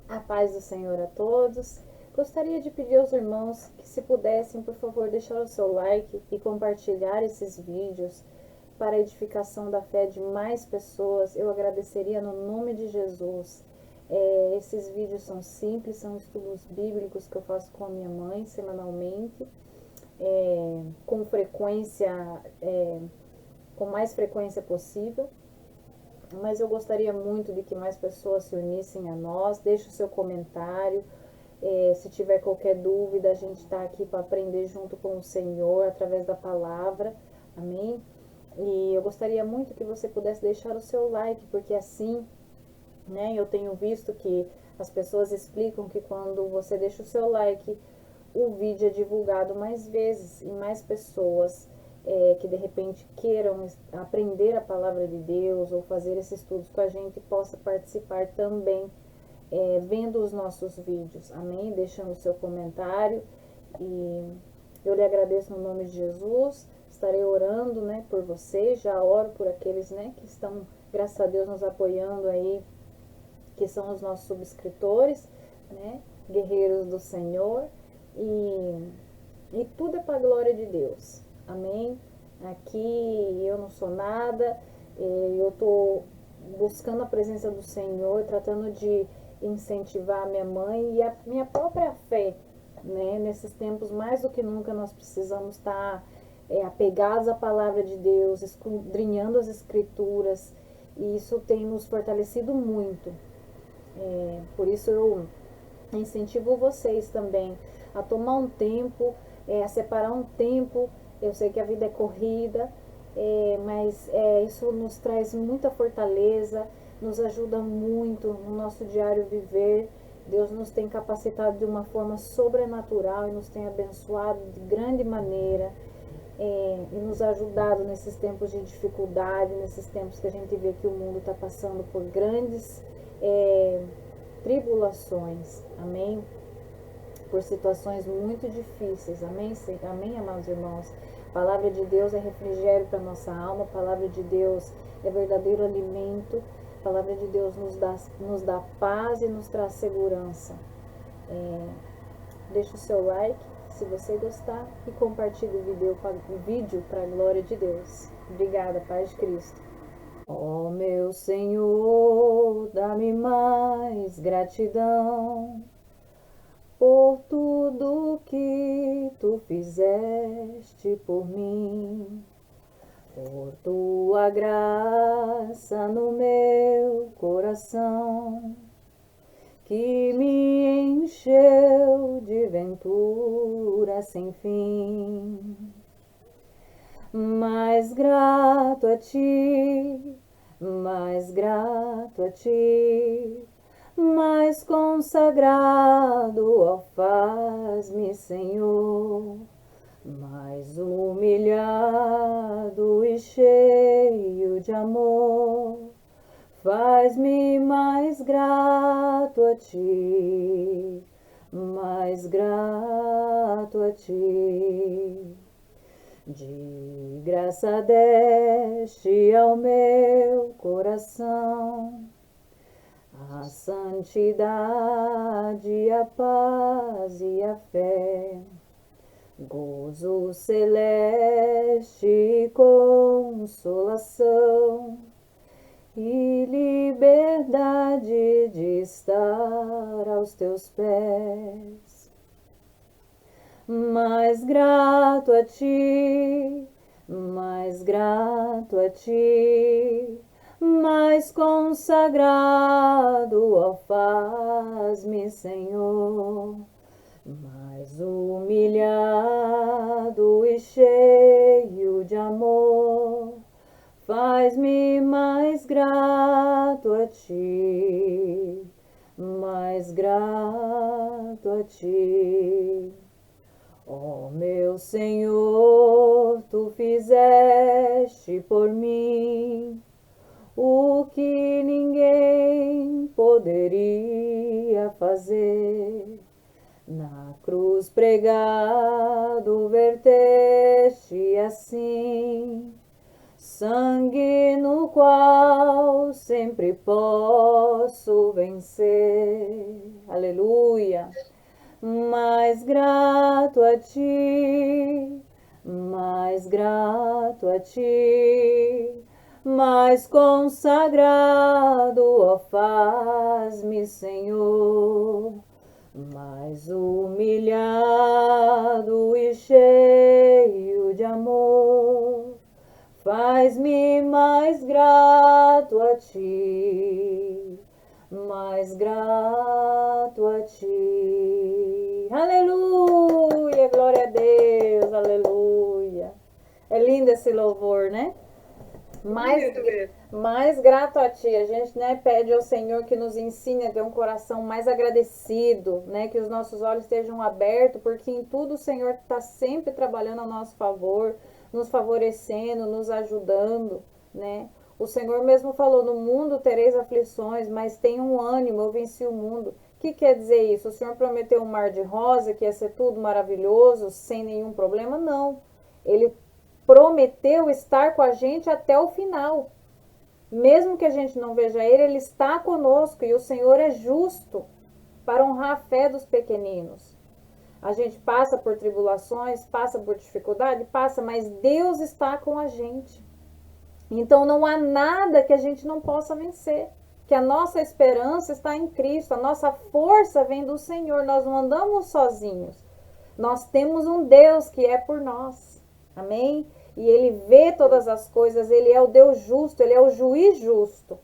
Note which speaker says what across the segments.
Speaker 1: A paz do Senhor a todos. Gostaria de pedir aos irmãos que, se pudessem, por favor, deixar o seu like e compartilhar esses vídeos para a edificação da fé de mais pessoas. Eu agradeceria no nome de Jesus. Esses vídeos são simples, são estudos bíblicos que eu faço com a minha mãe semanalmente, com frequência, com mais frequência possível. Mas eu gostaria muito de que mais pessoas se unissem a nós. Deixe o seu comentário. Se tiver qualquer dúvida, a gente está aqui para aprender junto com o Senhor através da palavra. Amém? E eu gostaria muito que você pudesse deixar o seu like, porque assim, né, eu tenho visto que as pessoas explicam que quando você deixa o seu like, o vídeo é divulgado mais vezes e mais pessoas que de repente queiram aprender a palavra de Deus ou fazer esses estudos com a gente, possa participar também vendo os nossos vídeos, amém? Deixando o seu comentário, e eu lhe agradeço no nome de Jesus. Estarei orando, né, por vocês, já oro por aqueles, né, que estão, graças a Deus, nos apoiando aí, que são os nossos subscritores, né, guerreiros do Senhor, e tudo é para a glória de Deus, amém? Aqui eu não sou nada, eu estou buscando a presença do Senhor, tratando de incentivar a minha mãe e a minha própria fé, né? Nesses tempos, mais do que nunca, nós precisamos estar apegados à palavra de Deus, escudrinhando as Escrituras, e isso tem nos fortalecido muito. Por isso eu incentivo vocês também a tomar um tempo, a separar um tempo. Eu sei que a vida é corrida, mas isso nos traz muita fortaleza, nos ajuda muito no nosso diário viver. Deus nos tem capacitado de uma forma sobrenatural e nos tem abençoado de grande maneira, e nos ajudado nesses tempos de dificuldade, nesses tempos que a gente vê que o mundo está passando por grandes tribulações, amém? Por situações muito difíceis, amém? Amém, amados irmãos? A palavra de Deus é refrigério para nossa alma, a palavra de Deus é verdadeiro alimento, a palavra de Deus nos dá paz e nos traz segurança. Deixe o seu like se você gostar e compartilhe o vídeo para a glória de Deus. Obrigada, paz de Cristo. Ó meu Senhor, dá-me mais gratidão por tudo que tu fizeste por mim, por tua graça no meu coração, que me encheu de ventura sem fim. Mais grato a ti, mais grato a ti, mais consagrado, ó, faz-me, Senhor, mais humilhado e cheio de amor, faz-me mais grato a ti, mais grato a ti. De graça deste ao meu coração a santidade, a paz e a fé, gozo celeste e consolação, e liberdade de estar aos teus pés. Mais grato a ti, mais grato a ti, mais consagrado, ó, faz-me, Senhor, mais humilhado e cheio de amor, faz-me mais grato a ti, mais grato a ti. Ó meu Senhor, tu fizeste por mim o que ninguém poderia fazer. Na cruz pregado verteste assim sangue no qual sempre posso vencer. Aleluia. Mais grato a ti, mais grato a ti, mais consagrado, ó, faz-me, Senhor, mais humilhado e cheio de amor, faz-me mais grato a ti, mais grato a ti. Aleluia, glória a Deus, aleluia. É lindo esse louvor, né? Mais grato a ti. A gente, né, pede ao Senhor que nos ensine a ter um coração mais agradecido, né? Que os nossos olhos estejam abertos, porque em tudo o Senhor está sempre trabalhando a nosso favor, nos favorecendo, nos ajudando, né? O Senhor mesmo falou, no mundo tereis aflições, mas tenham ânimo, eu venci o mundo. O que quer dizer isso? O Senhor prometeu um mar de rosa, que ia ser tudo maravilhoso, sem nenhum problema? Não. Ele prometeu estar com a gente até o final. Mesmo que a gente não veja ele, ele está conosco e o Senhor é justo para honrar a fé dos pequeninos. A gente passa por tribulações, passa por dificuldade, passa, mas Deus está com a gente. Então não há nada que a gente não possa vencer. Que a nossa esperança está em Cristo, a nossa força vem do Senhor, nós não andamos sozinhos. Nós temos um Deus que é por nós. Amém? E ele vê todas as coisas, ele é o Deus justo, ele é o juiz justo.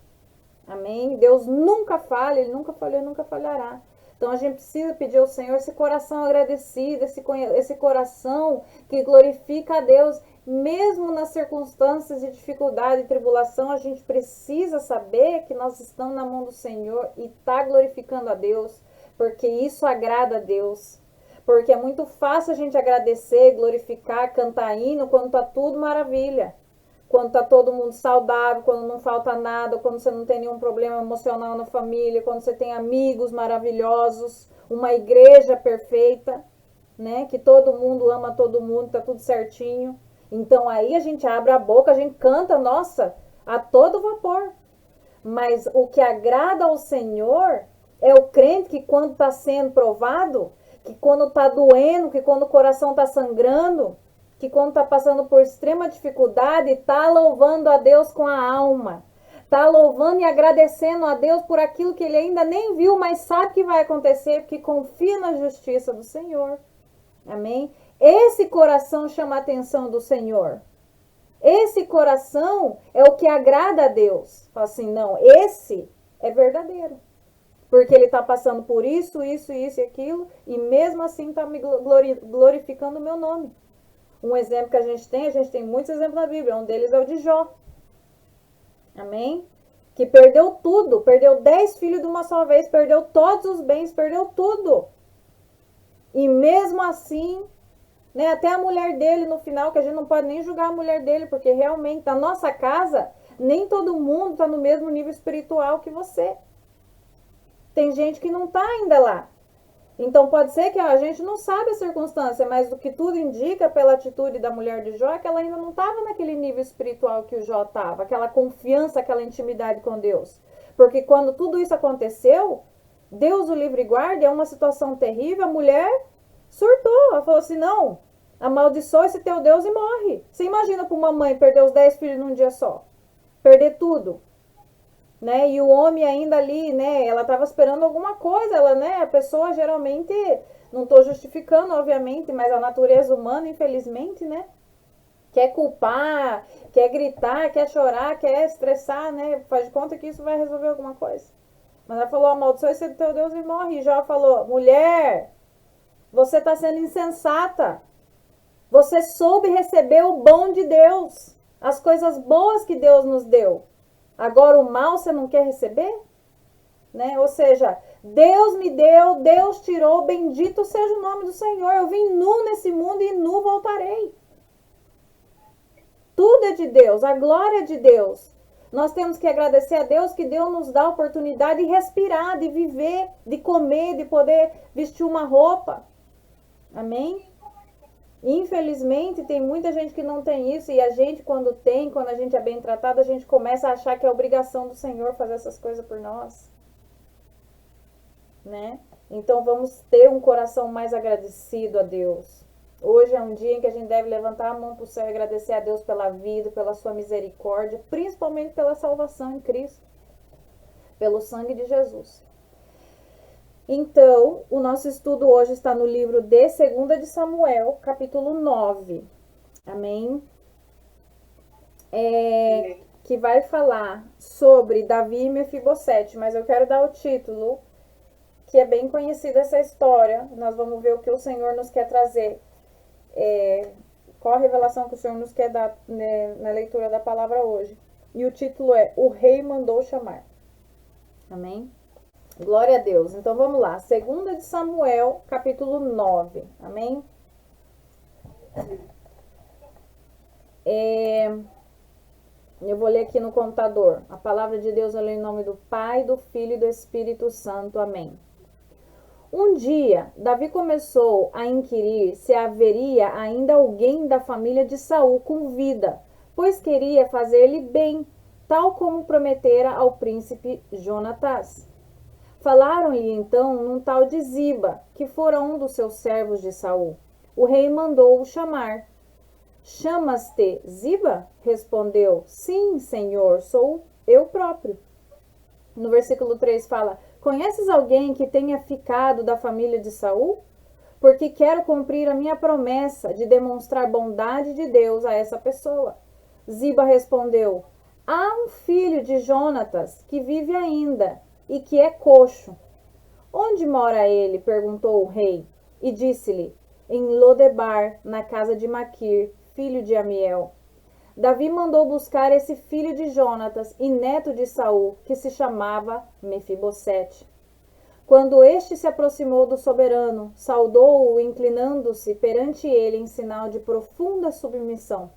Speaker 1: Amém? Deus nunca falha, ele nunca falhou, nunca falhará. Então a gente precisa pedir ao Senhor esse coração agradecido, esse coração que glorifica a Deus, mesmo nas circunstâncias de dificuldade e tribulação. A gente precisa saber que nós estamos na mão do Senhor e está glorificando a Deus, porque isso agrada a Deus. Porque é muito fácil a gente agradecer, glorificar, cantar hino quando tá tudo maravilha. Quando tá todo mundo saudável, quando não falta nada, quando você não tem nenhum problema emocional na família, quando você tem amigos maravilhosos, uma igreja perfeita, né? Que todo mundo ama todo mundo, tá tudo certinho. Então aí a gente abre a boca, a gente canta, nossa, a todo vapor. Mas o que agrada ao Senhor é o crente que quando está sendo provado, que quando está doendo, que quando o coração está sangrando, que quando está passando por extrema dificuldade, está louvando a Deus com a alma. Está louvando e agradecendo a Deus por aquilo que ele ainda nem viu, mas sabe que vai acontecer, porque confia na justiça do Senhor. Amém? Esse coração chama a atenção do Senhor. Esse coração é o que agrada a Deus. Fala assim, não, esse é verdadeiro. Porque ele está passando por isso, isso, isso e aquilo, e mesmo assim está me glorificando o meu nome. Um exemplo que a gente tem muitos exemplos na Bíblia, um deles é o de Jó. Amém? Que perdeu tudo, perdeu 10 filhos de uma só vez, perdeu todos os bens, perdeu tudo. E mesmo assim, né, até a mulher dele no final, que a gente não pode nem julgar a mulher dele, porque realmente na nossa casa, nem todo mundo está no mesmo nível espiritual que você. Tem gente que não está ainda lá. Então pode ser que a gente não sabe a circunstância, mas o que tudo indica pela atitude da mulher de Jó é que ela ainda não estava naquele nível espiritual que o Jó estava, aquela confiança, aquela intimidade com Deus. Porque quando tudo isso aconteceu, Deus o livre e guarde, é uma situação terrível, a mulher surtou, ela falou assim, não, amaldiçoa esse teu Deus e morre. Você imagina para uma mãe perder os 10 filhos num dia só, perder tudo. Né? E o homem ainda ali, né? Ela estava esperando alguma coisa, ela, né? A pessoa geralmente, não estou justificando, obviamente, mas a natureza humana, infelizmente, né? Quer culpar, quer gritar, quer chorar, quer estressar, né? Faz de conta que isso vai resolver alguma coisa. Mas ela falou, amaldiçoa esse teu Deus e morre. E Jó falou, mulher, você está sendo insensata. Você soube receber o bom de Deus, as coisas boas que Deus nos deu. Agora o mal você não quer receber? Né? Ou seja, Deus me deu, Deus tirou, bendito seja o nome do Senhor. Eu vim nu nesse mundo e nu voltarei. Tudo é de Deus, a glória é de Deus. Nós temos que agradecer a Deus que Deus nos dá a oportunidade de respirar, de viver, de comer, de poder vestir uma roupa. Amém? Infelizmente, tem muita gente que não tem isso, e a gente, quando a gente é bem tratado, a gente começa a achar que é obrigação do Senhor fazer essas coisas por nós. Né? Então vamos ter um coração mais agradecido a Deus. Hoje é um dia em que a gente deve levantar a mão para o céu e agradecer a Deus pela vida, pela sua misericórdia, principalmente pela salvação em Cristo, pelo sangue de Jesus. Então, o nosso estudo hoje está no livro de 2 de Samuel, capítulo 9. Amém? Que vai falar sobre Davi e Mefibosete, mas eu quero dar o título, que é bem conhecida essa história. Nós vamos ver o que o Senhor nos quer trazer. Qual a revelação que o Senhor nos quer dar, né, na leitura da palavra hoje. E o título é O Rei Mandou Chamar. Amém? Glória a Deus. Então vamos lá. 2 de Samuel, capítulo 9. Amém? Eu vou ler aqui no computador. A palavra de Deus eu leio em nome do Pai, do Filho e do Espírito Santo. Amém. Um dia, Davi começou a inquirir se haveria ainda alguém da família de Saul com vida, pois queria fazer-lhe bem, tal como prometera ao príncipe Jonatas. Falaram-lhe então num tal de Ziba, que fora um dos seus servos de Saul. O rei mandou-o chamar. Chamas-te Ziba? Respondeu, sim, senhor, sou eu próprio. No versículo 3 fala, conheces alguém que tenha ficado da família de Saul? Porque quero cumprir a minha promessa de demonstrar bondade de Deus a essa pessoa. Ziba respondeu, há um filho de Jonatas que vive ainda e que é coxo. Onde mora ele? Perguntou o rei. E disse-lhe, em Lodebar, na casa de Maquir, filho de Amiel. Davi mandou buscar esse filho de Jonatas e neto de Saul, que se chamava Mefibosete. Quando este se aproximou do soberano, saudou-o, inclinando-se perante ele em sinal de profunda submissão.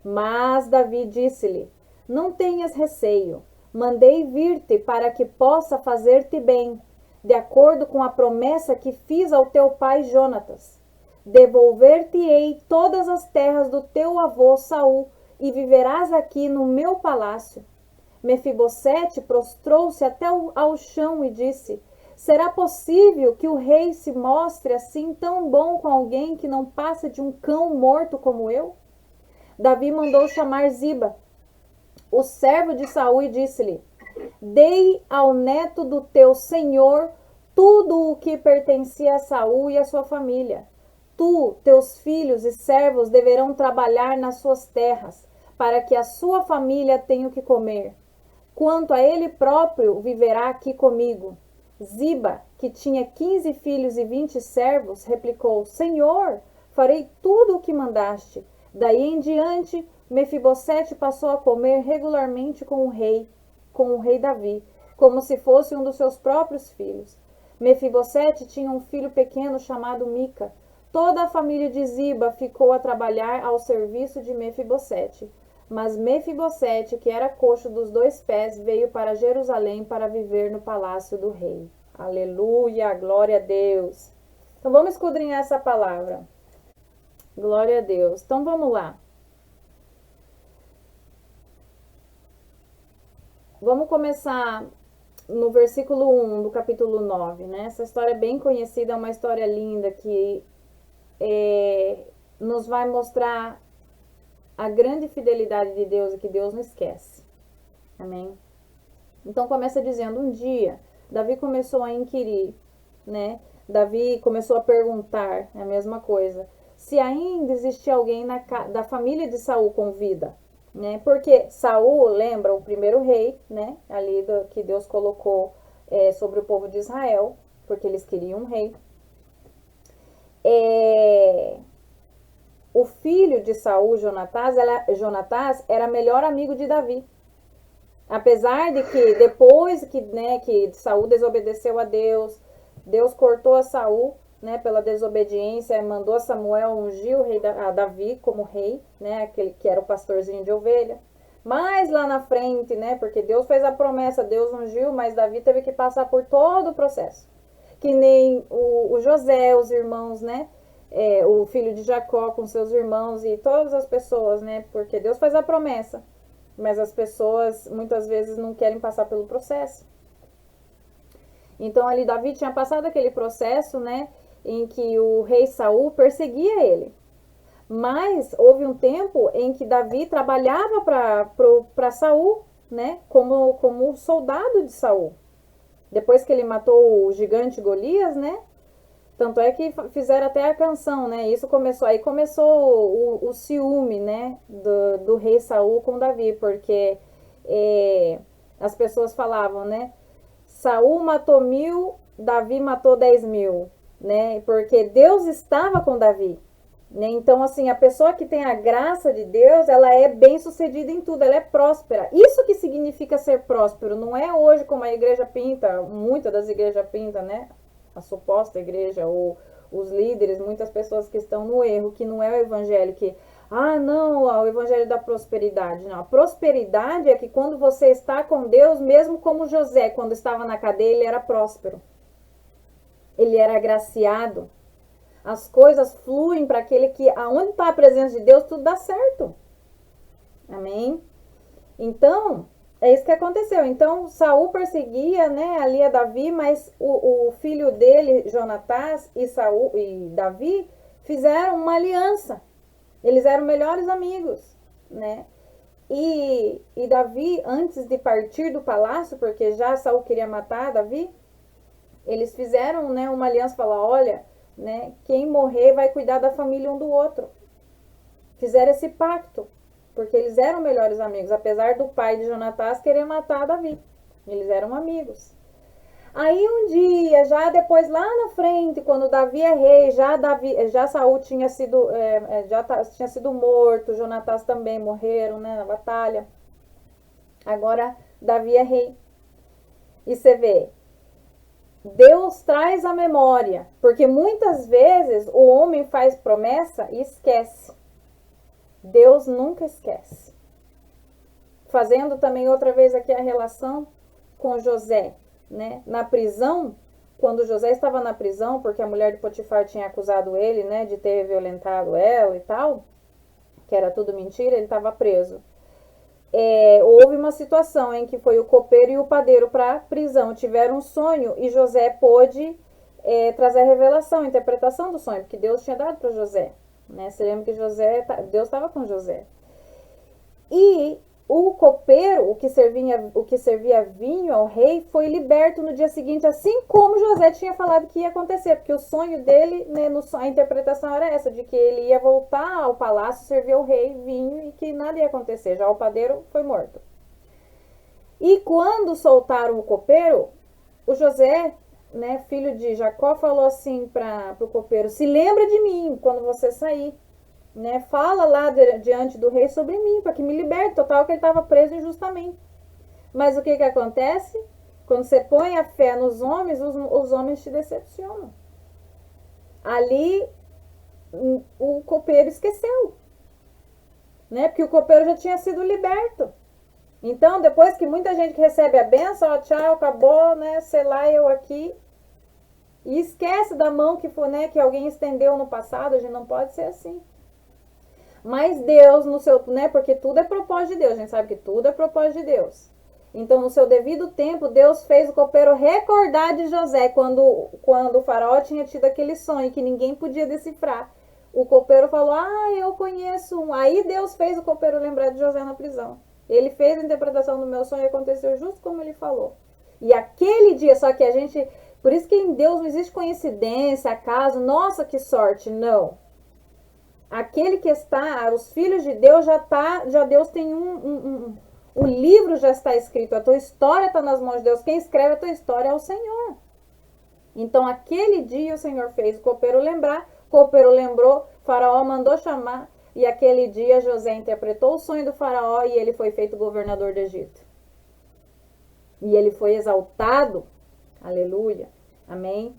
Speaker 1: Mas Davi disse-lhe, não tenhas receio, mandei vir-te para que possa fazer-te bem, de acordo com a promessa que fiz ao teu pai Jonatas. Devolver-te-ei todas as terras do teu avô Saul, e viverás aqui no meu palácio. Mefibosete prostrou-se até ao chão e disse, será possível que o rei se mostre assim tão bom com alguém que não passa de um cão morto como eu? Davi mandou chamar Ziba, o servo de Saul, e disse-lhe, dei ao neto do teu senhor tudo o que pertencia a Saul e a sua família. Tu, teus filhos e servos deverão trabalhar nas suas terras, para que a sua família tenha o que comer. Quanto a ele próprio, viverá aqui comigo. Ziba, que tinha 15 filhos e 20 servos, replicou, Senhor, farei tudo o que mandaste. Daí em diante, Mefibosete passou a comer regularmente com o rei Davi, como se fosse um dos seus próprios filhos. Mefibosete tinha um filho pequeno chamado Mica. Toda a família de Ziba ficou a trabalhar ao serviço de Mefibosete. Mas Mefibosete, que era coxo dos 2 pés, veio para Jerusalém para viver no palácio do rei. Aleluia, glória a Deus. Então vamos esquadrinhar essa palavra. Glória a Deus. Então vamos lá. Vamos começar no versículo 1 do capítulo 9, né? Essa história é bem conhecida, é uma história linda que nos vai mostrar a grande fidelidade de Deus e que Deus não esquece. Amém? Então começa dizendo, um dia, Davi começou a inquirir, né? Davi começou a perguntar, é a mesma coisa, se ainda existia alguém da família de Saul com vida, né? Porque Saul, lembra, o primeiro rei, né? Ali que Deus colocou sobre o povo de Israel, porque eles queriam um rei. O filho de Saul, Jonatas, era melhor amigo de Davi. Apesar de que depois que Saul desobedeceu a Deus, Deus cortou a Saul, né, pela desobediência, mandou Samuel ungir a Davi como rei, né, aquele que era o pastorzinho de ovelha. Mas lá na frente, né, porque Deus fez a promessa, Deus ungiu, mas Davi teve que passar por todo o processo. Que nem o José, os irmãos, né, o filho de Jacó com seus irmãos e todas as pessoas, né, porque Deus faz a promessa. Mas as pessoas muitas vezes não querem passar pelo processo. Então ali Davi tinha passado aquele processo, né, em que o rei Saul perseguia ele. Mas houve um tempo em que Davi trabalhava para Saul, né, como soldado de Saul. Depois que ele matou o gigante Golias, né? Tanto é que fizeram até a canção, né? Isso começou, aí começou o ciúme, né? Do rei Saul com Davi, porque as pessoas falavam, né? Saul matou 1000, Davi matou 10.000, né? Porque Deus estava com Davi, né? Então, assim, a pessoa que tem a graça de Deus, ela é bem sucedida em tudo, ela é próspera. Isso que significa ser próspero, não é hoje como a igreja pinta, muitas das igrejas pintam, né? A suposta igreja ou os líderes, muitas pessoas que estão no erro, que não é o evangelho que não, o evangelho da prosperidade. Não, a prosperidade é que quando você está com Deus, mesmo como José, quando estava na cadeia, ele era próspero. Ele era agraciado. As coisas fluem para aquele que, aonde está a presença de Deus, tudo dá certo. Amém? Então, é isso que aconteceu. Então, Saul perseguia, né, ali a Davi, mas o filho dele, Jonatás, e Davi fizeram uma aliança. Eles eram melhores amigos, né? E Davi, antes de partir do palácio, porque já Saul queria matar Davi, eles fizeram, né, uma aliança, falar, olha, né, quem morrer vai cuidar da família um do outro. Fizeram esse pacto, porque eles eram melhores amigos, apesar do pai de Jonatás querer matar Davi. Eles eram amigos. Aí um dia, já depois lá na frente, quando Davi é rei, já Saul tinha sido, tinha sido morto, Jonatás também morreram, né, na batalha. Agora Davi é rei. E você vê, Deus traz a memória, porque muitas vezes o homem faz promessa e esquece. Deus nunca esquece. Fazendo também outra vez aqui a relação com José, né? Na prisão, quando José estava na prisão, porque a mulher de Potifar tinha acusado ele, né, de ter violentado ela e tal, que era tudo mentira, ele estava preso. Houve uma situação em que foi o copeiro e o padeiro para a prisão, tiveram um sonho e José pôde trazer a revelação, a interpretação do sonho, porque Deus tinha dado para José, né? Você lembra que Deus estava com José. E o copeiro, o que servia vinho ao rei, foi liberto no dia seguinte, assim como José tinha falado que ia acontecer, porque o sonho dele, né, a interpretação era essa, de que ele ia voltar ao palácio, servir ao rei vinho e que nada ia acontecer, já o padeiro foi morto. E quando soltaram o copeiro, o José, né, filho de Jacó, falou assim para o copeiro, se lembra de mim quando você sair. Né, fala lá diante do rei sobre mim, para que me liberte, total que ele estava preso injustamente. Mas o que acontece? Quando você põe a fé nos homens, os homens te decepcionam. Ali, o copeiro esqueceu, né? Porque o copeiro já tinha sido liberto. Então, depois que muita gente recebe a benção, ó, tchau, acabou, né? Sei lá, eu aqui. E esquece da mão que foi, né, que alguém estendeu no passado, a gente não pode ser assim. Mas Deus, no seu, né, porque tudo é propósito de Deus, a gente sabe que tudo é propósito de Deus. Então, no seu devido tempo, Deus fez o copeiro recordar de José, quando o faraó tinha tido aquele sonho que ninguém podia decifrar. O copeiro falou, eu conheço um. Aí Deus fez o copeiro lembrar de José na prisão. Ele fez a interpretação do meu sonho e aconteceu justo como ele falou. E aquele dia, só que a gente... Por isso que em Deus não existe coincidência, acaso, nossa, que sorte, não. Aquele que está, os filhos de Deus já Deus tem o livro já está escrito, a tua história está nas mãos de Deus, quem escreve a tua história é o Senhor. Então aquele dia o Senhor fez o copeiro lembrar, o copeiro lembrou, o faraó mandou chamar, e aquele dia José interpretou o sonho do faraó e ele foi feito governador do Egito. E ele foi exaltado, aleluia, amém?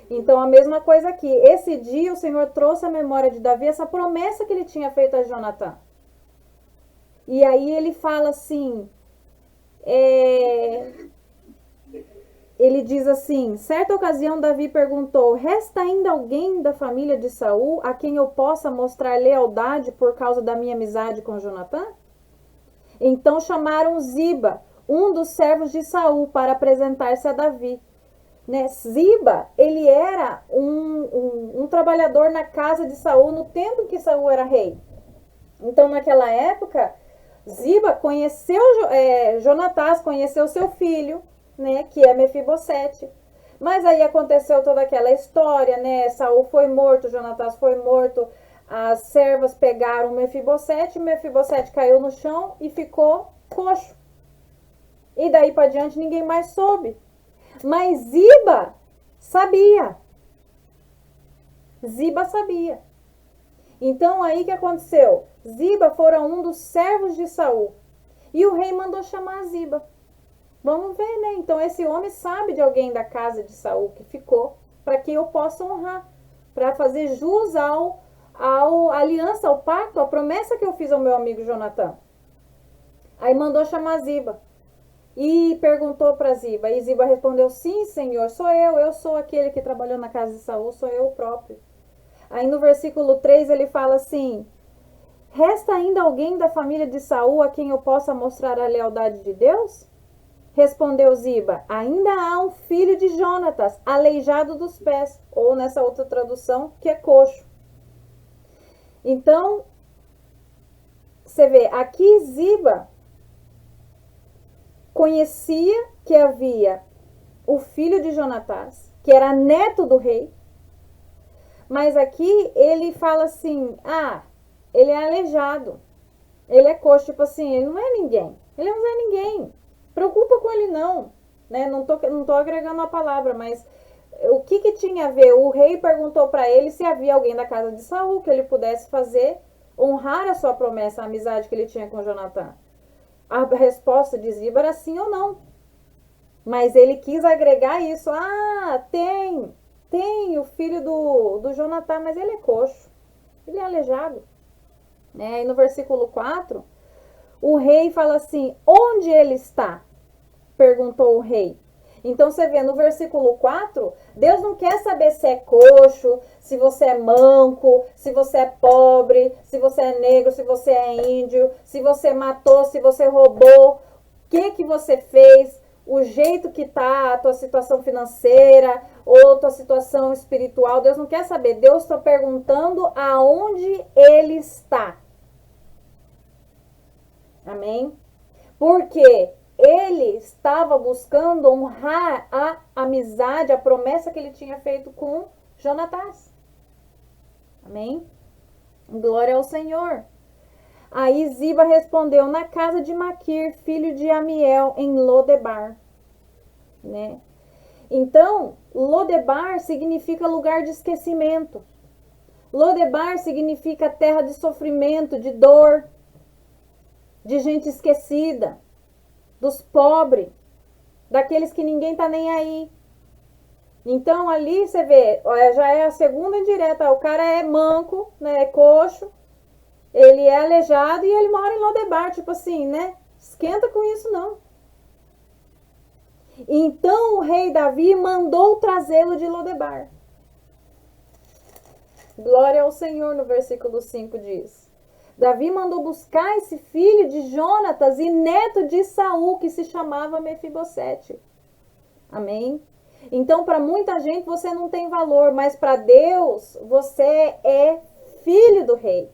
Speaker 1: Então, a mesma coisa aqui. Esse dia, o Senhor trouxe à memória de Davi essa promessa que ele tinha feito a Jonatã. E aí ele fala assim, ele diz assim, certa ocasião Davi perguntou, resta ainda alguém da família de Saul a quem eu possa mostrar lealdade por causa da minha amizade com Jonatã? Então chamaram Ziba, um dos servos de Saul, para apresentar-se a Davi. né? Ziba, ele era um trabalhador na casa de Saul no tempo em que Saul era rei. Então, naquela época, Ziba conheceu, Jonatás conheceu seu filho, né, que é Mefibosete. Mas aí aconteceu toda aquela história, né? Saul foi morto, Jonatás foi morto, as servas pegaram Mefibosete caiu no chão e ficou coxo. E daí para diante ninguém mais soube. Mas Ziba sabia. Ziba sabia. Então aí que aconteceu? Ziba fora um dos servos de Saul. E o rei mandou chamar Ziba. Vamos ver, né? Então esse homem sabe de alguém da casa de Saul que ficou, para que eu possa honrar, para fazer jus ao aliança, ao pacto, à promessa que eu fiz ao meu amigo Jonatã. Aí mandou chamar Ziba. E perguntou para Ziba. E Ziba respondeu: sim, senhor, sou eu sou aquele que trabalhou na casa de Saul, sou eu próprio. Aí no versículo 3 ele fala assim: resta ainda alguém da família de Saul a quem eu possa mostrar a lealdade de Deus? Respondeu Ziba: ainda há um filho de Jonatas, aleijado dos pés, ou nessa outra tradução, que é coxo. Então, você vê, aqui Ziba conhecia que havia o filho de Jonatas, que era neto do rei, mas aqui ele fala assim: ele é aleijado, ele é coxo, tipo assim, ele não é ninguém, ele não é ninguém, preocupa com ele não, né? Não tô agregando a palavra, mas o que tinha a ver? O rei perguntou para ele se havia alguém da casa de Saul que ele pudesse fazer, honrar a sua promessa, a amizade que ele tinha com Jonatã. A resposta de Ziba era sim ou não. Mas ele quis agregar isso. Tem o filho do Jonatã, mas ele é coxo. Ele é aleijado. Né? E no versículo 4, o rei fala assim: onde ele está? Perguntou o rei. Então você vê no versículo 4, Deus não quer saber se é coxo, se você é manco, se você é pobre, se você é negro, se você é índio, se você matou, se você roubou, o que você fez, o jeito que tá a tua situação financeira ou tua situação espiritual. Deus não quer saber. Deus está perguntando aonde ele está. Amém? Porque ele estava buscando honrar a amizade, a promessa que ele tinha feito com Jonatás. Amém? Glória ao Senhor. Aí Ziba respondeu: na casa de Maquir, filho de Amiel, em Lodebar. Né? Então, Lodebar significa lugar de esquecimento. Lodebar significa terra de sofrimento, de dor, de gente esquecida, dos pobres, daqueles que ninguém tá nem aí. Então ali você vê, já é a segunda indireta, o cara é manco, né, é coxo, ele é aleijado e ele mora em Lodebar, tipo assim, né? Esquenta com isso não. Então o rei Davi mandou trazê-lo de Lodebar. Glória ao Senhor, no versículo 5 diz: Davi mandou buscar esse filho de Jonatas e neto de Saul, que se chamava Mefibosete. Amém? Então, para muita gente você não tem valor, mas para Deus você é filho do rei.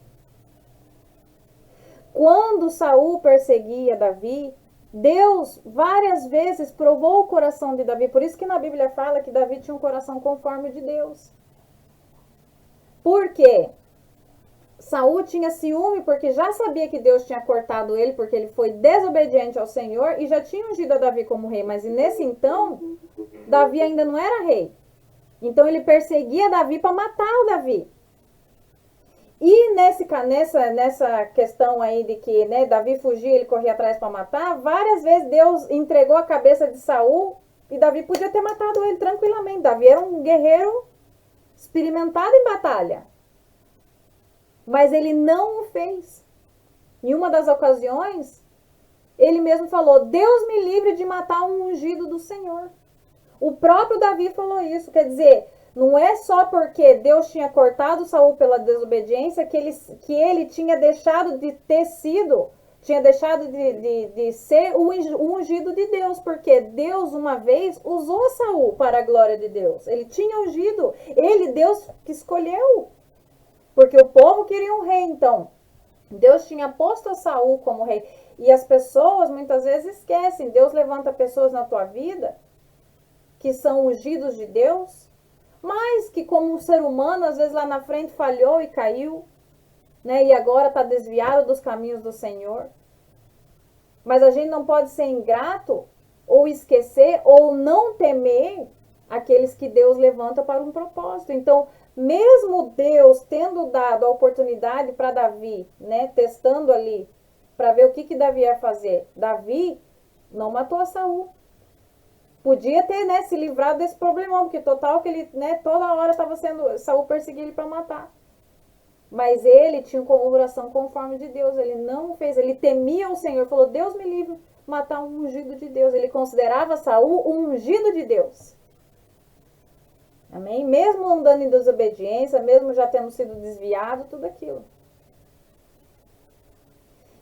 Speaker 1: Quando Saul perseguia Davi, Deus várias vezes provou o coração de Davi. Por isso que na Bíblia fala que Davi tinha um coração conforme o de Deus. Por quê? Saul tinha ciúme porque já sabia que Deus tinha cortado ele, porque ele foi desobediente ao Senhor e já tinha ungido a Davi como rei. Mas nesse então, Davi ainda não era rei. Então ele perseguia Davi para matar o Davi. E nessa questão aí de que, né, Davi fugia, ele corria atrás para matar, várias vezes Deus entregou a cabeça de Saul e Davi podia ter matado ele tranquilamente. Davi era um guerreiro experimentado em batalha. Mas ele não o fez. Em uma das ocasiões, ele mesmo falou: Deus me livre de matar um ungido do Senhor. O próprio Davi falou isso. Quer dizer, não é só porque Deus tinha cortado Saul pela desobediência que ele tinha deixado de ter sido Tinha deixado de ser o ungido de Deus, porque Deus uma vez usou Saul para a glória de Deus. Ele tinha ungido, ele, Deus que escolheu, porque o povo queria um rei, então. Deus tinha posto a Saul como rei. E as pessoas muitas vezes esquecem. Deus levanta pessoas na tua vida que são ungidos de Deus, mas que como um ser humano, às vezes lá na frente falhou e caiu, né? E agora está desviado dos caminhos do Senhor. Mas a gente não pode ser ingrato ou esquecer ou não temer aqueles que Deus levanta para um propósito. Então, mesmo Deus tendo dado a oportunidade para Davi, né, testando ali, para ver o que Davi ia fazer, Davi não matou a Saul. Podia ter, né, se livrado desse problemão, porque total que ele, né, toda hora estava sendo, Saul perseguia ele para matar. Mas ele tinha um coração conforme de Deus, ele não fez, ele temia o Senhor, falou, Deus me livre matar um ungido de Deus. Ele considerava Saul um ungido de Deus. Amém? Mesmo andando em desobediência, mesmo já tendo sido desviado, tudo aquilo.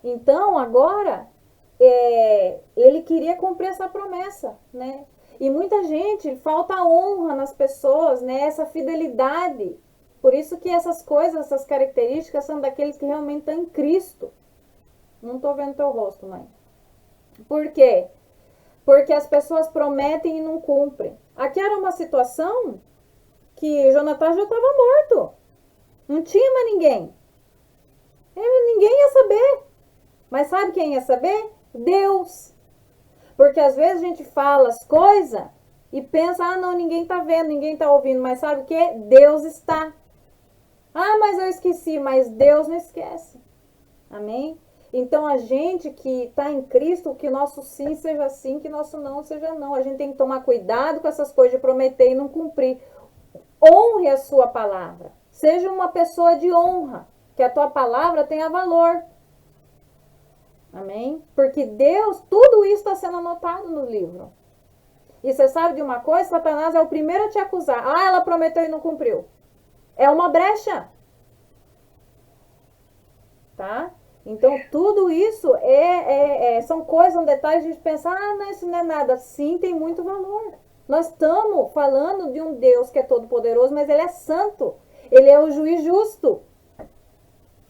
Speaker 1: Então, agora, ele queria cumprir essa promessa, né? E muita gente, falta honra nas pessoas, né? Essa fidelidade. Por isso que essas coisas, essas características são daqueles que realmente estão em Cristo. Não estou vendo teu rosto, mãe. Por quê? Porque as pessoas prometem e não cumprem. Aqui era uma situação que Jonatã já estava morto. Não tinha mais ninguém. Ninguém ia saber. Mas sabe quem ia saber? Deus. Porque às vezes a gente fala as coisas e pensa, ah, não, ninguém está vendo, ninguém está ouvindo. Mas sabe o que? Deus está. Ah, mas eu esqueci. Mas Deus não esquece. Amém? Então, a gente que está em Cristo, que nosso sim seja sim, que nosso não seja não. A gente tem que tomar cuidado com essas coisas de prometer e não cumprir. Honre a sua palavra. Seja uma pessoa de honra, que a tua palavra tenha valor. Amém? Porque Deus, tudo isso está sendo anotado no livro. E você sabe de uma coisa? Satanás é o primeiro a te acusar. Ah, ela prometeu e não cumpriu. É uma brecha. Tá? Então, tudo isso são coisas, são detalhes de a gente pensar, ah, não, isso não é nada. Sim, tem muito valor. Nós estamos falando de um Deus que é todo poderoso, mas ele é santo. Ele é o juiz justo.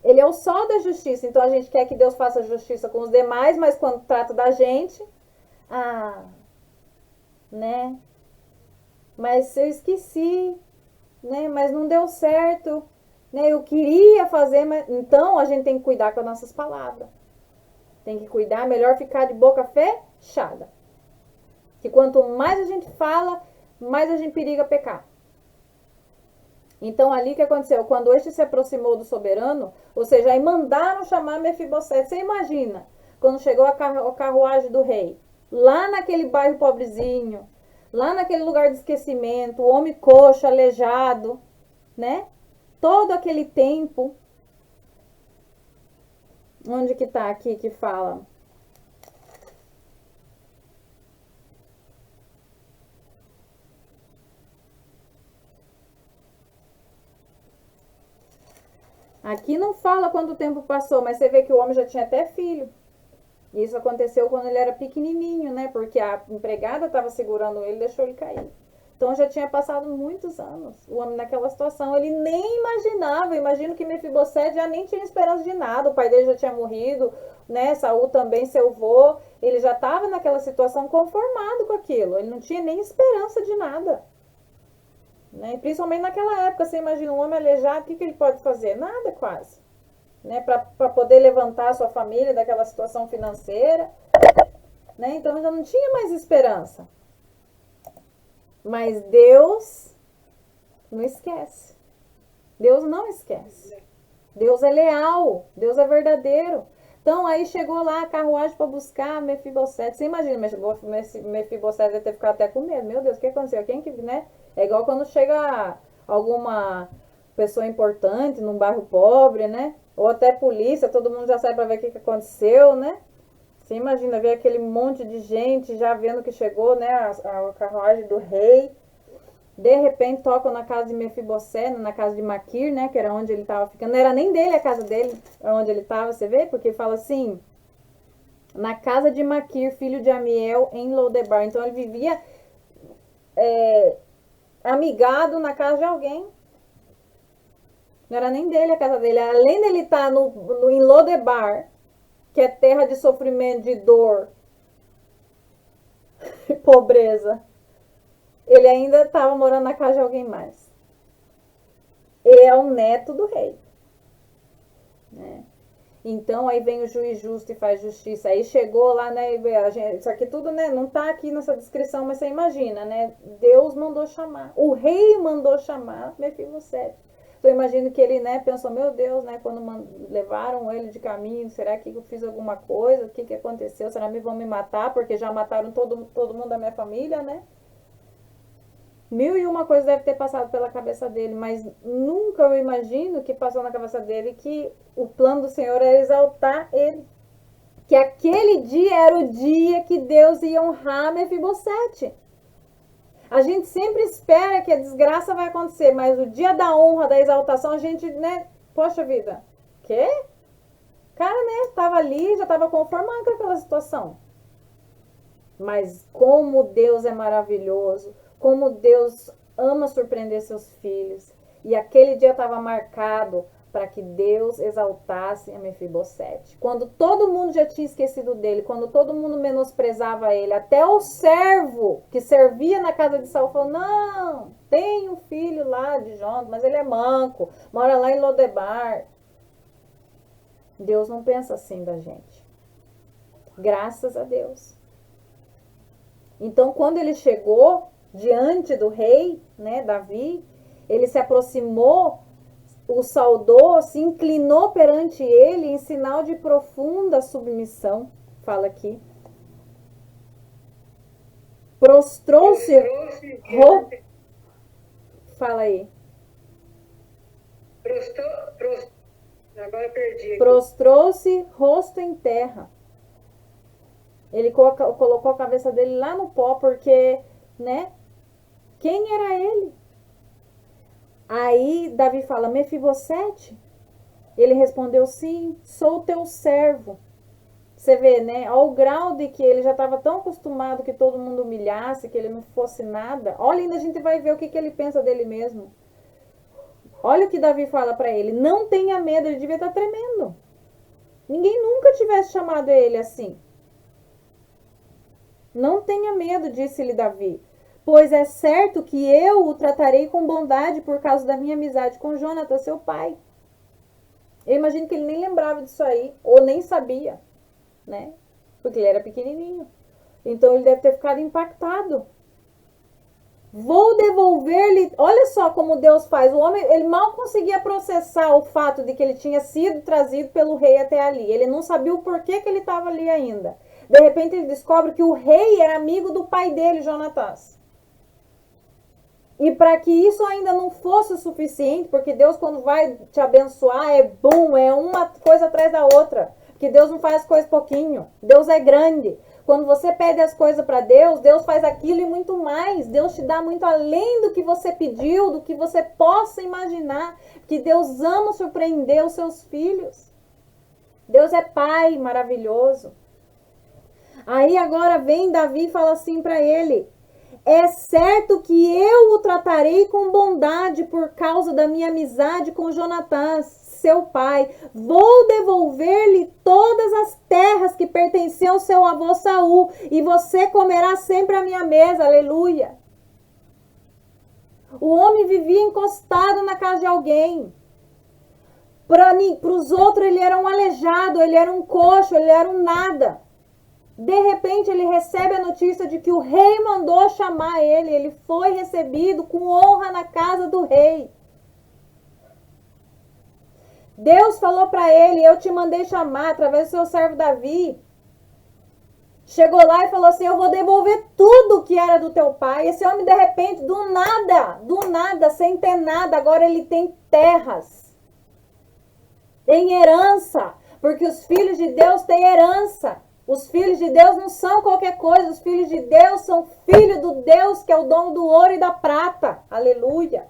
Speaker 1: Ele é o sol da justiça. Então, a gente quer que Deus faça justiça com os demais, mas quando trata da gente, né? Mas eu esqueci, né? Mas não deu certo. Né? Eu queria fazer, mas... Então, a gente tem que cuidar com as nossas palavras. Tem que cuidar, melhor ficar de boca fechada. Que quanto mais a gente fala, mais a gente periga pecar. Então, ali o que aconteceu? Quando este se aproximou do soberano, ou seja, aí mandaram chamar Mefibosete. Você imagina, quando chegou a carruagem do rei, lá naquele bairro pobrezinho, lá naquele lugar de esquecimento, o homem coxo, aleijado, né? Todo aquele tempo. Onde que tá aqui que fala? Aqui não fala quanto tempo passou, mas você vê que o homem já tinha até filho. Isso aconteceu quando ele era pequenininho, né? Porque a empregada estava segurando ele e deixou ele cair. Então já tinha passado muitos anos. O homem naquela situação, ele nem imaginava. Imagino que Mefibosete já nem tinha esperança de nada. O pai dele já tinha morrido, né? Saul também, seu avô. Ele já estava naquela situação conformado com aquilo. Ele não tinha nem esperança de nada. Né? Principalmente naquela época, você imagina um homem aleijado, o que ele pode fazer? Nada quase. Né? Para poder levantar a sua família daquela situação financeira. Né? Então já não tinha mais esperança. Mas Deus não esquece. Deus não esquece. Deus é leal. Deus é verdadeiro. Então aí chegou lá a carruagem para buscar Mefibosete. Você imagina, Mefibosete deve ter ficado até com medo. Meu Deus, o que aconteceu? Quem que, né? É igual quando chega alguma pessoa importante num bairro pobre, né? Ou até polícia, todo mundo já sai para ver o que aconteceu, né? Você imagina ver aquele monte de gente já vendo que chegou, né, a carruagem do rei. De repente tocam na casa de Mefibosete, na casa de Maquir, né, que era onde ele estava ficando. Não era nem dele a casa dele, onde ele estava, você vê? Porque fala assim, na casa de Maquir, filho de Amiel, em Lodebar. Então ele vivia amigado na casa de alguém. Não era nem dele a casa dele. Além dele estar em Lodebar, que é terra de sofrimento, de dor e pobreza, ele ainda estava morando na casa de alguém mais. Ele é o neto do rei. Né? Então aí vem o juiz justo e faz justiça. Aí chegou lá, né? Isso aqui tudo, né? Não tá aqui nessa descrição, mas você imagina, né? Deus mandou chamar. O rei mandou chamar Mefibosete. Então eu imagino que ele, né, pensou, meu Deus, né? Quando levaram ele de caminho, será que eu fiz alguma coisa? O que aconteceu? Será que vão me matar? Porque já mataram todo mundo da minha família, né? 1001 coisas deve ter passado pela cabeça dele, mas nunca eu imagino que passou na cabeça dele que o plano do Senhor era exaltar ele. Que aquele dia era o dia que Deus ia honrar Mefibosete. A gente sempre espera que a desgraça vai acontecer, mas o dia da honra, da exaltação, a gente, né? Poxa vida, quê? O cara, né, tava ali, já tava conformado com aquela situação. Mas como Deus é maravilhoso, como Deus ama surpreender seus filhos. E aquele dia estava marcado para que Deus exaltasse a Mefibosete. Quando todo mundo já tinha esquecido dele, quando todo mundo menosprezava ele, até o servo que servia na casa de Saul falou, não, tem um filho lá de Jonas, mas ele é manco, mora lá em Lodebar. Deus não pensa assim da gente. Graças a Deus. Então, quando ele chegou diante do rei, né, Davi, ele se aproximou, o saudou, se inclinou perante ele em sinal de profunda submissão. Fala aqui. Prostrou-se. Fala aí.
Speaker 2: Agora perdi.
Speaker 1: Prostrou-se rosto em terra. Ele colocou a cabeça dele lá no pó, porque, né? Quem era ele? Aí Davi fala, Mefibosete? Ele respondeu, sim, sou teu servo. Você vê, né? Ao grau de que ele já estava tão acostumado que todo mundo humilhasse, que ele não fosse nada. Olha, ainda a gente vai ver o que ele pensa dele mesmo. Olha o que Davi fala para ele. Não tenha medo, ele devia estar tremendo. Ninguém nunca tivesse chamado ele assim. Não tenha medo, disse-lhe Davi, pois é certo que eu o tratarei com bondade por causa da minha amizade com Jonatas, seu pai. Eu imagino que ele nem lembrava disso aí, ou nem sabia, né? Porque ele era pequenininho. Então ele deve ter ficado impactado. Vou devolver-lhe... Olha só como Deus faz. O homem, ele mal conseguia processar o fato de que ele tinha sido trazido pelo rei até ali. Ele não sabia o porquê que ele estava ali ainda. De repente ele descobre que o rei era amigo do pai dele, Jonatas. E para que isso ainda não fosse o suficiente, porque Deus quando vai te abençoar é bom, é uma coisa atrás da outra. Porque Deus não faz coisas pouquinho. Deus é grande. Quando você pede as coisas para Deus, Deus faz aquilo e muito mais. Deus te dá muito além do que você pediu, do que você possa imaginar. Porque Deus ama surpreender os seus filhos. Deus é Pai maravilhoso. Aí agora vem Davi e fala assim para ele, é certo que eu o tratarei com bondade por causa da minha amizade com Jonatas, seu pai. Vou devolver-lhe todas as terras que pertenciam ao seu avô Saul, e você comerá sempre à minha mesa, aleluia. O homem vivia encostado na casa de alguém. Para os outros ele era um aleijado, ele era um coxo, ele era um nada. De repente ele recebe a notícia de que o rei mandou chamar ele. Ele foi recebido com honra na casa do rei. Deus falou para ele, eu te mandei chamar através do seu servo Davi. Chegou lá e falou assim, eu vou devolver tudo que era do teu pai. Esse homem de repente, do nada, sem ter nada, agora ele tem terras. Tem herança, porque os filhos de Deus têm herança. Os filhos de Deus não são qualquer coisa. Os filhos de Deus são filhos do Deus que é o dono do ouro e da prata. Aleluia.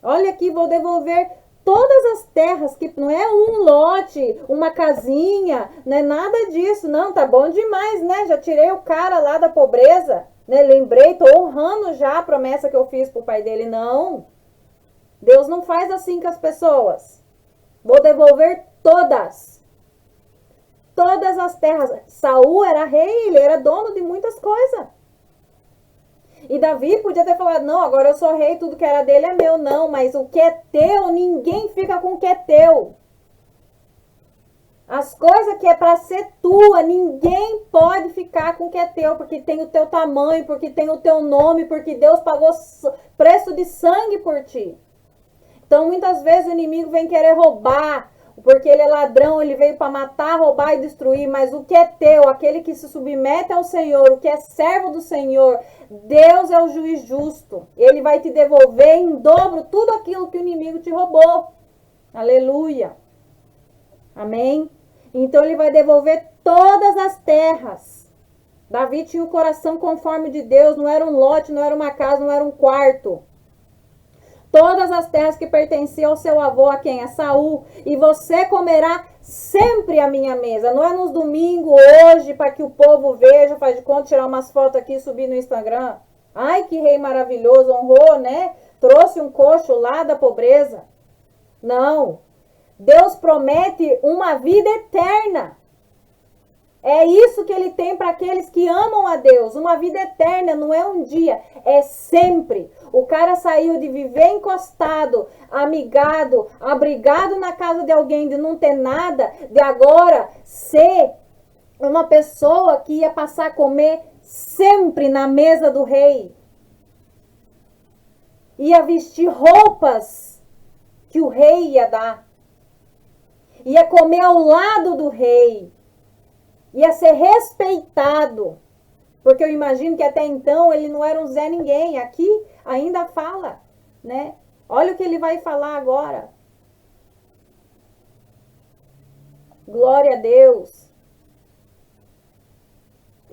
Speaker 1: Olha aqui, vou devolver todas as terras, que não é um lote, uma casinha, não é nada disso, não, tá bom demais, né? Já tirei o cara lá da pobreza, né? Lembrei, tô honrando já a promessa que eu fiz pro pai dele. Não, Deus não faz assim com as pessoas. Vou devolver todas. Todas as terras. Saul era rei, ele era dono de muitas coisas. E Davi podia ter falado, não, agora eu sou rei, tudo que era dele é meu. Não, mas o que é teu, ninguém fica com o que é teu. As coisas que é para ser tua, ninguém pode ficar com o que é teu, porque tem o teu tamanho, porque tem o teu nome, porque Deus pagou preço de sangue por ti. Então, muitas vezes o inimigo vem querer roubar, porque ele é ladrão, ele veio para matar, roubar e destruir, mas o que é teu, aquele que se submete ao Senhor, o que é servo do Senhor, Deus é o juiz justo. Ele vai te devolver em dobro tudo aquilo que o inimigo te roubou. Aleluia. Amém? Então ele vai devolver todas as terras. Davi tinha o coração conforme de Deus, não era um lote, não era uma casa, não era um quarto. Todas as terras que pertenciam ao seu avô, a quem? A Saul. E você comerá sempre a minha mesa. Não é nos domingos, hoje, para que o povo veja, faz de conta, tirar umas fotos aqui e subir no Instagram. Ai, que rei maravilhoso, honrou, né? Trouxe um coxo lá da pobreza. Não. Deus promete uma vida eterna. É isso que ele tem para aqueles que amam a Deus. Uma vida eterna, não é um dia, é sempre. O cara saiu de viver encostado, amigado, abrigado na casa de alguém, de não ter nada, de agora ser uma pessoa que ia passar a comer sempre na mesa do rei. Ia vestir roupas que o rei ia dar. Ia comer ao lado do rei. Ia ser respeitado. Porque eu imagino que até então ele não era um Zé Ninguém. Aqui ainda fala, né? Olha o que ele vai falar agora. Glória a Deus.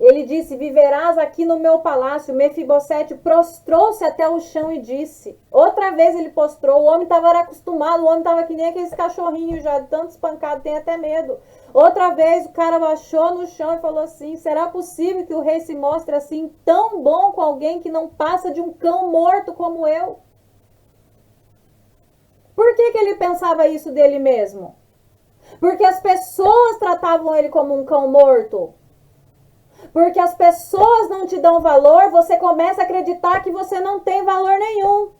Speaker 1: Ele disse, viverás aqui no meu palácio. Mefibosete prostrou-se até o chão e disse. Outra vez ele prostrou. O homem estava acostumado. O homem estava que nem aqueles cachorrinhos já, de tanto espancado, tem até medo. Outra vez o cara baixou no chão e falou assim, será possível que o rei se mostre assim tão bom com alguém que não passa de um cão morto como eu? Por que ele pensava isso dele mesmo? Porque as pessoas tratavam ele como um cão morto. Porque as pessoas não te dão valor, você começa a acreditar que você não tem valor nenhum.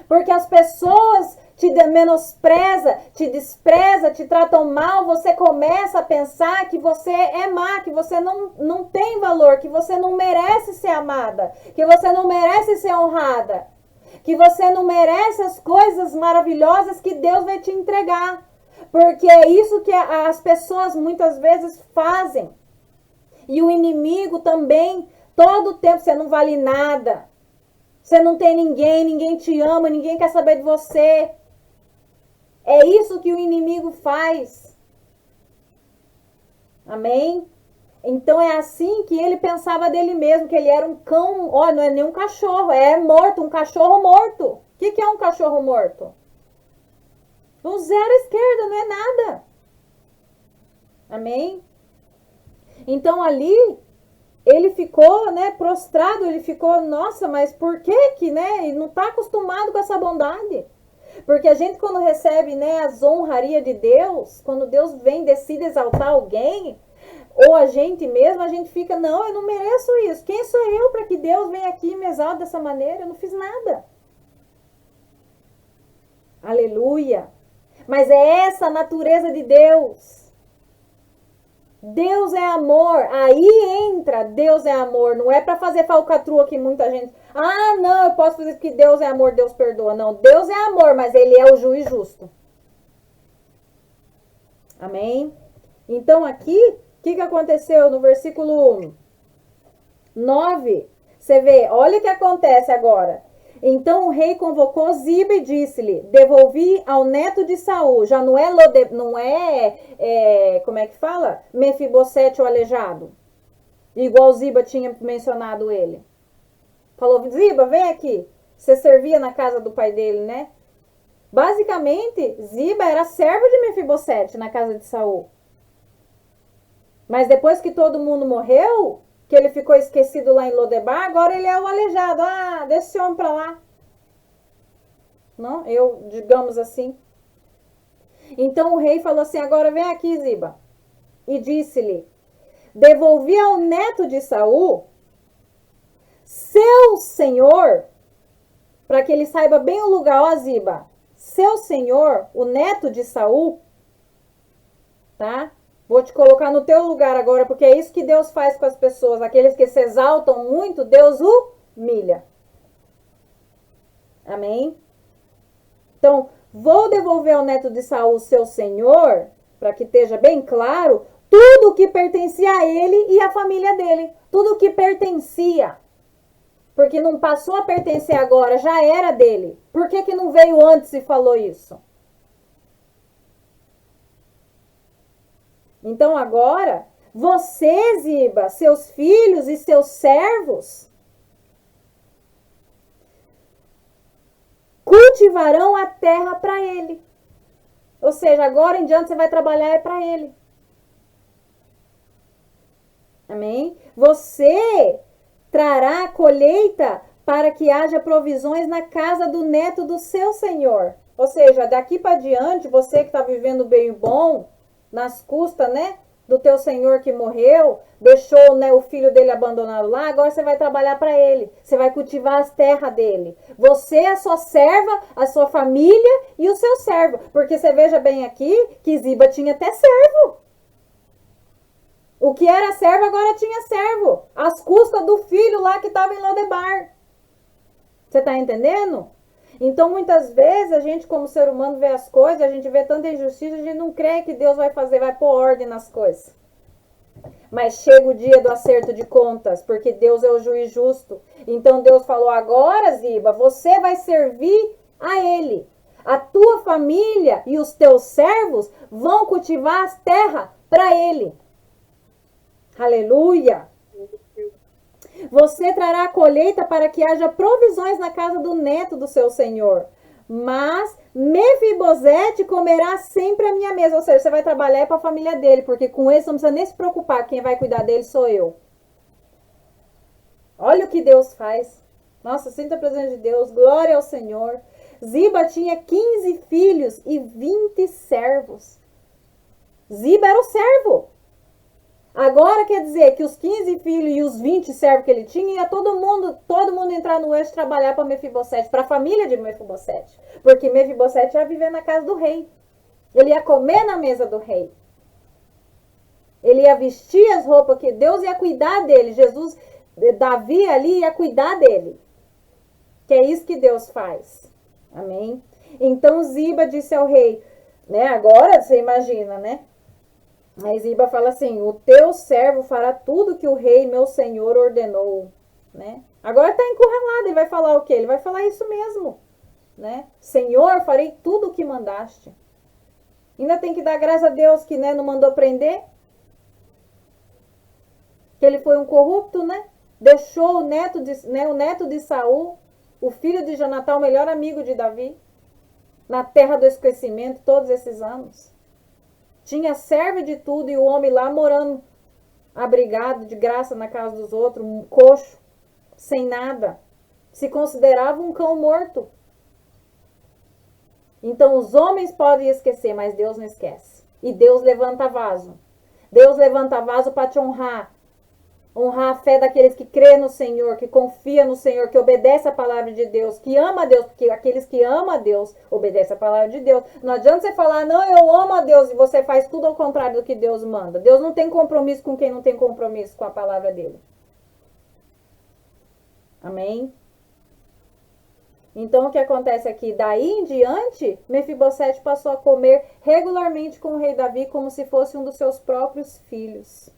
Speaker 1: Porque as pessoas te menospreza, te despreza, te tratam mal, você começa a pensar que você é má, que você não tem valor, que você não merece ser amada, que você não merece ser honrada, que você não merece as coisas maravilhosas que Deus vai te entregar. Porque é isso que as pessoas muitas vezes fazem. E o inimigo também, todo o tempo, você não vale nada. Você não tem ninguém, ninguém te ama, ninguém quer saber de você. É isso que o inimigo faz. Amém? Então é assim que ele pensava dele mesmo, que ele era um cão, ó, não é nem um cachorro, é morto, um cachorro morto. O que é um cachorro morto? Um zero à esquerda, não é nada. Amém? Então ali ele ficou, né, prostrado, ele ficou, nossa, mas por que, né? Ele não está acostumado com essa bondade. Porque a gente quando recebe, né, as honrarias de Deus, quando Deus vem, decide exaltar alguém, ou a gente mesmo, a gente fica, não, eu não mereço isso. Quem sou eu para que Deus venha aqui e me exalte dessa maneira? Eu não fiz nada. Aleluia. Mas é essa a natureza de Deus. Deus é amor, aí entra Deus é amor, não é para fazer falcatrua que muita gente, não, eu posso fazer porque Deus é amor, Deus perdoa, não, Deus é amor, mas ele é o juiz justo. Amém? Então aqui, o que aconteceu no versículo 9? Você vê, olha o que acontece agora. Então o rei convocou Ziba e disse-lhe, devolvi ao neto de Saul, já não é, como é que fala? Mefibosete o aleijado, igual Ziba tinha mencionado ele. Falou, Ziba, vem aqui, você servia na casa do pai dele, né? Basicamente, Ziba era servo de Mefibosete na casa de Saul. Mas depois que todo mundo morreu, que ele ficou esquecido lá em Lodebar, agora ele é o aleijado. Ah, deixa esse homem pra lá. Não, digamos assim. Então o rei falou assim, agora vem aqui, Ziba. E disse-lhe, devolvi ao neto de Saul, seu senhor, para que ele saiba bem o lugar, ó Ziba, seu senhor, o neto de Saul, tá? Vou te colocar no teu lugar agora, porque é isso que Deus faz com as pessoas. Aqueles que se exaltam muito, Deus humilha. Amém? Então, vou devolver ao neto de Saul, seu senhor, para que esteja bem claro, tudo que pertencia a ele e à família dele. Tudo que pertencia. Porque não passou a pertencer agora, já era dele. Por que não veio antes e falou isso? Então agora, você, Ziba, seus filhos e seus servos cultivarão a terra para ele. Ou seja, agora em diante você vai trabalhar é para ele. Amém? Você trará a colheita para que haja provisões na casa do neto do seu senhor. Ou seja, daqui para diante, você que está vivendo bem bom, nas custas, né, do teu senhor que morreu, deixou, né, o filho dele abandonado lá, agora você vai trabalhar para ele. Você vai cultivar as terras dele. Você, a sua serva, a sua família e o seu servo. Porque você veja bem aqui que Ziba tinha até servo. O que era servo agora tinha servo. Às custas do filho lá que estava em Lodebar. Você está entendendo? Então, muitas vezes, a gente, como ser humano, vê as coisas, a gente vê tanta injustiça, a gente não crê que Deus vai fazer, vai pôr ordem nas coisas. Mas chega o dia do acerto de contas, porque Deus é o juiz justo. Então, Deus falou, agora, Ziba, você vai servir a Ele. A tua família e os teus servos vão cultivar as terras para Ele. Aleluia! Você trará a colheita para que haja provisões na casa do neto do seu senhor. Mas Mefibosete comerá sempre a minha mesa. Ou seja, você vai trabalhar para a família dele, porque com ele você não precisa nem se preocupar. Quem vai cuidar dele sou eu. Olha o que Deus faz. Nossa, sinta a presença de Deus. Glória ao Senhor. Ziba tinha 15 filhos e 20 servos. Ziba era o servo. Agora quer dizer que os 15 filhos e os 20 servos que ele tinha, ia todo mundo entrar no eixo trabalhar para Mefibosete, para a família de Mefibosete. Porque Mefibosete ia viver na casa do rei. Ele ia comer na mesa do rei. Ele ia vestir as roupas que Deus ia cuidar dele. Davi ali ia cuidar dele. Que é isso que Deus faz. Amém? Então Ziba disse ao rei, né? Agora você imagina, né? Aí Ziba fala assim, o teu servo fará tudo que o rei, meu senhor, ordenou, né? Agora está encurralado, ele vai falar o quê? Ele vai falar isso mesmo, né? Senhor, farei tudo o que mandaste. Ainda tem que dar graças a Deus que, né, não mandou prender. Que ele foi um corrupto, né? Deixou o neto de Saul, o filho de Jonatão, o melhor amigo de Davi, na terra do esquecimento todos esses anos. Tinha servo de tudo e o homem lá morando abrigado de graça na casa dos outros, um coxo, sem nada. Se considerava um cão morto. Então os homens podem esquecer, mas Deus não esquece. E Deus levanta vaso. Deus levanta vaso para te honrar. Honrar a fé daqueles que crê no Senhor, que confia no Senhor, que obedece a palavra de Deus, que ama a Deus, porque aqueles que amam a Deus, obedecem a palavra de Deus. Não adianta você falar, não, eu amo a Deus, e você faz tudo ao contrário do que Deus manda. Deus não tem compromisso com quem não tem compromisso com a palavra dele. Amém? Então, o que acontece aqui? Daí em diante, Mefibosete passou a comer regularmente com o rei Davi como se fosse um dos seus próprios filhos.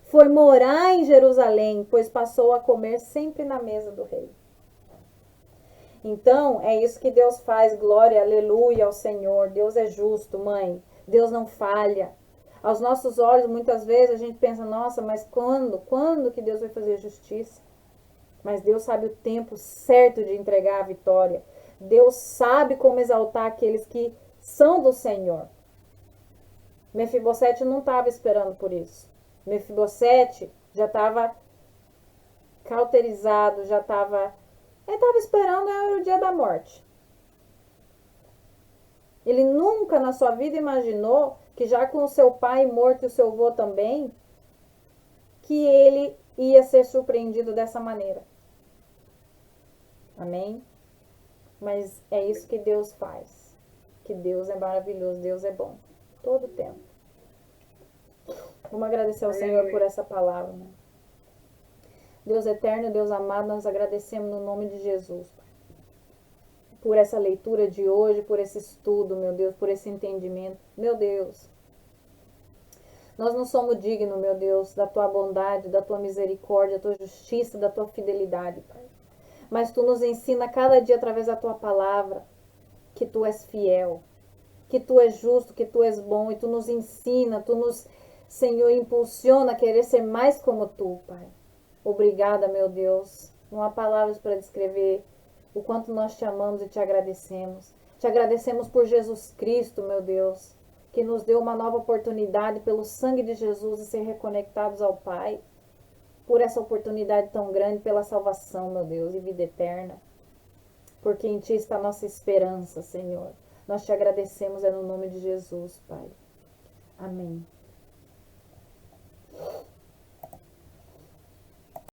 Speaker 1: Foi morar em Jerusalém, pois passou a comer sempre na mesa do rei. Então, é isso que Deus faz, glória, aleluia ao Senhor. Deus é justo, mãe. Deus não falha. Aos nossos olhos, muitas vezes, a gente pensa, nossa, mas quando que Deus vai fazer justiça? Mas Deus sabe o tempo certo de entregar a vitória. Deus sabe como exaltar aqueles que são do Senhor. Mefibosete não estava esperando por isso. Mefibosete já estava cauterizado, já estava... Ele estava esperando, era o dia da morte. Ele nunca na sua vida imaginou que já com o seu pai morto e o seu avô também, que ele ia ser surpreendido dessa maneira. Amém? Mas é isso que Deus faz. Que Deus é maravilhoso, Deus é bom. Todo o tempo. Vamos agradecer ao Senhor por essa palavra, né? Deus eterno, Deus amado, nós agradecemos no nome de Jesus, Pai. Por essa leitura de hoje, por esse estudo, meu Deus, por esse entendimento. Meu Deus, nós não somos dignos, meu Deus, da Tua bondade, da Tua misericórdia, da Tua justiça, da Tua fidelidade, Pai. Mas Tu nos ensina cada dia através da Tua palavra que Tu és fiel, que Tu és justo, que Tu és bom, e Tu nos ensina, Tu nos, Senhor, impulsiona a querer ser mais como Tu, Pai. Obrigada, meu Deus. Não há palavras para descrever o quanto nós te amamos e te agradecemos. Te agradecemos por Jesus Cristo, meu Deus, que nos deu uma nova oportunidade pelo sangue de Jesus de ser reconectados ao Pai. Por essa oportunidade tão grande, pela salvação, meu Deus, e vida eterna. Porque em Ti está a nossa esperança, Senhor. Nós te agradecemos no nome de Jesus, Pai. Amém.